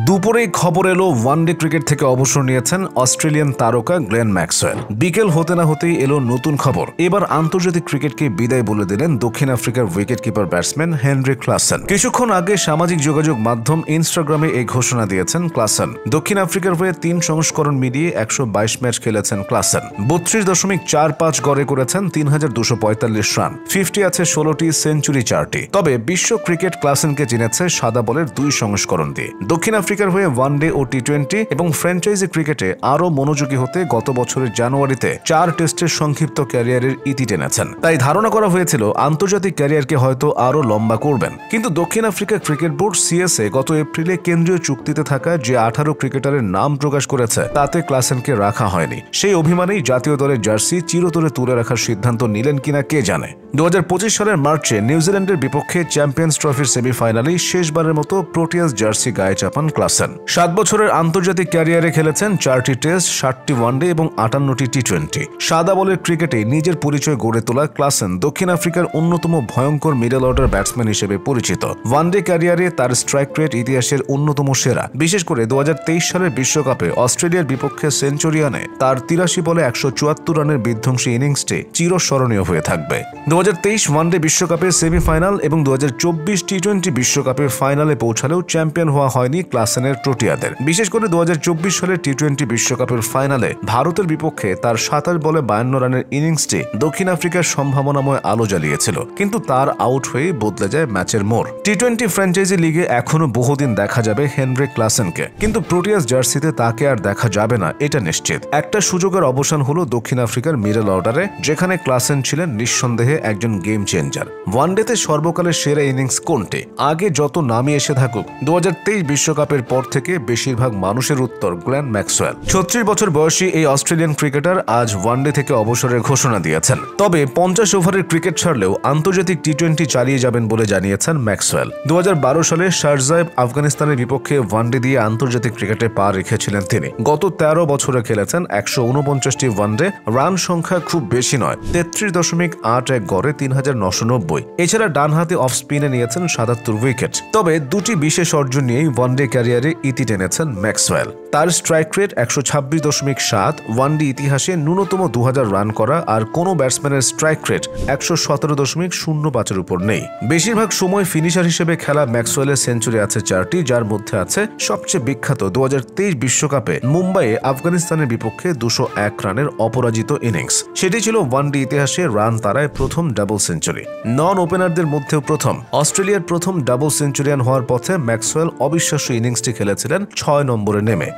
দুপুরেই খবর এলো one day cricket থেকে অবসর নিয়েছেন অস্ট্রেলিয়ান তারকা গ্লেন ম্যাক্সওয়েল। বিকেল হতে না হতেই এলো নতুন খবর। এবার আন্তর্জাতিক ক্রিকেটকে বিদায় বলে দিলেন দক্ষিণ আফ্রিকার wicket keeper batsman Heinrich Klaasen. কিছুক্ষণ আগে সামাজিক যোগাযোগ মাধ্যম ইনস্টাগ্রামে এই ঘোষণা দিয়েছেন ক্লাসেন। দক্ষিণ আফ্রিকার হয়ে 3 সংস্করণ মিলিয়ে 122 ম্যাচ খেলেছেন ক্লাসেন। 32.45 গড়ে করেছেন 3245 রান। 50 আছে 16টি, সেঞ্চুরি 4টি। তবে বিশ্ব ক্রিকেট ক্লাসেনকে চিনেছে সাদা বলের 2 সংস্করণ দিয়ে। দক্ষিণ আফ্রিকার হয়ে ওয়ানডে ও টি-20 এবং ফ্র্যাঞ্চাইজি ক্রিকেটে আরও মনোযোগী হতে গত বছরের জানুয়ারিতে 4 টেস্টের সংক্ষিপ্ত ক্যারিয়ারের ইতি টেনেছেন। তাই ধারণা করা হয়েছিল আন্তর্জাতিক ক্যারিয়ারকে হয়তো আরও লম্বা করবেন। কিন্তু দক্ষিণ আফ্রিকা ক্রিকেট বোর্ড সিএসএ গত এপ্রিলে কেন্দ্রীয় চুক্তিতে থাকা যে 18 ক্রিকেটারের নাম প্রকাশ করেছে তাতে ক্লাসেনকে রাখা হয়নি। সেই অভিমানেই জাতীয় দলের জার্সি চিরতরে তুলে রাখার সিদ্ধান্ত নিলেন কিনা কে জানে। 2025 সালের মার্চে নিউজিল্যান্ডের বিপক্ষে চ্যাম্পিয়ন্স ট্রফির সেমিফাইনালেই শেষবারের মতো প্রোটিয়াস জার্সি গায়ে চাপান ক্লাসেন। 7 বছরের আন্তর্জাতিক ক্যারিয়ারে খেলেছেন 4টি টেস্ট, 60টি ওয়ানডে এবং 58টি টি-20। সাদা বলের ক্রিকেটে নিজের পরিচয় গড়ে তোলা ক্লাসেন দক্ষিণ আফ্রিকার অন্যতম ভয়ঙ্কর মিডল অর্ডার ব্যাটসম্যান হিসেবে পরিচিত। ওয়ানডে ক্যারিয়ারে তার স্ট্রাইক রেট ইতিহাসের অন্যতম সেরা। বিশেষ করে 2023 সালের বিশ্বকাপে অস্ট্রেলিয়ার বিপক্ষে সেঞ্চুরিয়ানে তার 83 বলে 174 রানের বিধ্বংসী ইনিংসটি চিরস্মরণীয় হয়ে থাকবে। 2023 ওয়ানডে বিশ্বকাপের সেমিফাইনাল এবং 2024 টি-20 বিশ্বকাপের ফাইনালে পৌঁছালেও চ্যাম্পিয়ন হওয়া হয়নি ক্লাসেনের প্রোটিয়াদের। বিশেষ করে 2024 সালের টি-20 বিশ্বকাপের ফাইনালে ভারতের বিপক্ষে তার 27 বলে 52 রানের ইনিংসটি দক্ষিণ আফ্রিকার সম্ভাবনাময় আলো জ্বালিয়েছিল। কিন্তু তার আউট হয়ে বদলে যায় ম্যাচের মোড়। টি-20 ফ্র্যাঞ্চাইজি লিগে এখনো বহুদিন দেখা যাবে হেনরিক ক্লাসেনকে, কিন্তু প্রোটিয়াস জার্সিতে তাকে আর দেখা যাবে না এটা নিশ্চিত। একটা সুযোগের অবসান হলো দক্ষিণ আফ্রিকার মিডল অর্ডারে, যেখানে ক্লাসেন ছিলেন নিঃসন্দেহে একজন গেম চেঞ্জার। ওয়ানডেতে সর্বকালের সেরা ইনিংস কোনটি? আগে যত নামই এসে থাকুক, 2023 বিশ্বকাপের পর থেকে বেশিরভাগ মানুষের উত্তর গ্লেন ম্যাক্সওয়েল। 36 বছর বয়সী এই অস্ট্রেলিয়ান ক্রিকেটার আজ ওয়ানডে থেকে অবসরের ঘোষণা দিয়েছেন। তবে 50 ওভারের ক্রিকেট ছাড়লেও আন্তর্জাতিক টি-20 চালিয়ে যাবেন বলে জানিয়েছেন ম্যাক্সওয়েল। 2012 সালে শারজায় আফগানিস্তানের বিপক্ষে ওয়ানডে দিয়ে আন্তর্জাতিক ক্রিকেটে পা রেখেছিলেন তিনি। গত 13 বছরে খেলেছেন 149টি ওয়ানডে। রান সংখ্যা খুব বেশি নয়, 33.81 গড়ে 3990। এছাড়া ডান হাতে অফ স্পিনে নিয়েছেন 77 উইকেট। তবে 2টি বিশেষ অর্জন নিয়েই ওয়ানডে ক্যারিয়ারে ইতি টেনেছেন ম্যাক্সওয়েল। তার স্ট্রাইক রেট 126.7, ওয়ানডে ইতিহাসে ন্যূনতম 2000 রান করা আর কোনো ব্যাটসম্যানের স্ট্রাইক রেট 117.05 উপর নেই। বেশিরভাগ সময় ফিনিশার হিসেবে খেলা ম্যাক্সওয়েলের সেঞ্চুরি আছে 4টি, যার মধ্যে আছে সবচেয়ে বিখ্যাত 2023 বিশ্বকাপে মুম্বাইয়ে আফগানিস্তানের বিপক্ষে 201 রানের অপরাজিত ইনিংস। সেটি ছিল ওয়ানডে ইতিহাসে রান তারায় প্রথম ডাবল সেঞ্চুরি। নন ওপেনারদের মধ্যেও প্রথম। অস্ট্রেলিয়ার প্রথম ডাবল সেঞ্চুরিয়ান হওয়ার পথে ম্যাক্সওয়েল অবিশ্বাস্য ইনিংসটি খেলেছিলেন 6 নম্বরে নেমে।